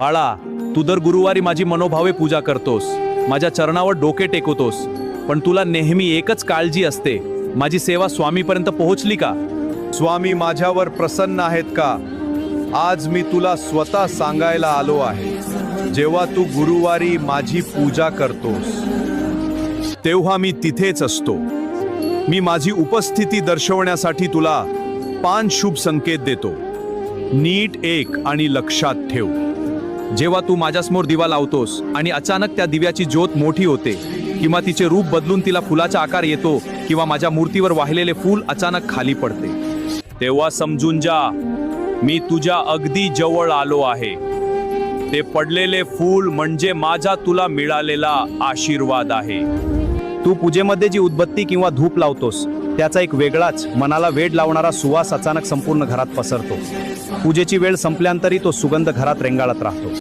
बाळा, तू दर गुरुवारी माझी मनोभावे पूजा करतोस, माझ्या चरणावर डोके टेकवतोस, पण तुला नेहमी एकच काळजी असते, माझी सेवा स्वामीपर्यंत पोहोचली का? स्वामी माझ्यावर प्रसन्न आहेत का? आज मी तुला स्वतः सांगायला आलो आहे. जेव्हा तू गुरुवारी माझी पूजा करतोस तेव्हा मी तिथेच असतो. मी माझी उपस्थिती दर्शवण्यासाठी तुला 5 शुभ संकेत देतो. नीट ऐक आणि लक्षात ठेव. जेव्हा तू माझ्यासमोर दिवा लावतोस आणि अचानक त्या दिव्याची ज्योत मोठी होते, किंवा तिचे रूप बदलून तिला फुलाचा आकार येतो, किंवा माझ्या मूर्तीवर वाहिलेले फूल अचानक खाली पडते, तेव्हा समजून जा, मी तुझ्या अगदी जवळ आलो आहे. ते पडलेले फूल म्हणजे माझा तुला मिळालेला आशीर्वाद आहे. तू पूजेमध्ये जी उदबत्ती किंवा धूप लावतोस त्याचा एक वेगळाच मनाला वेड लावणारा सुवास अचानक संपूर्ण घरात पसरतो. पूजेची वेळ संपल्यानंतरही तो सुगंध घरात रेंगाळत राहतो.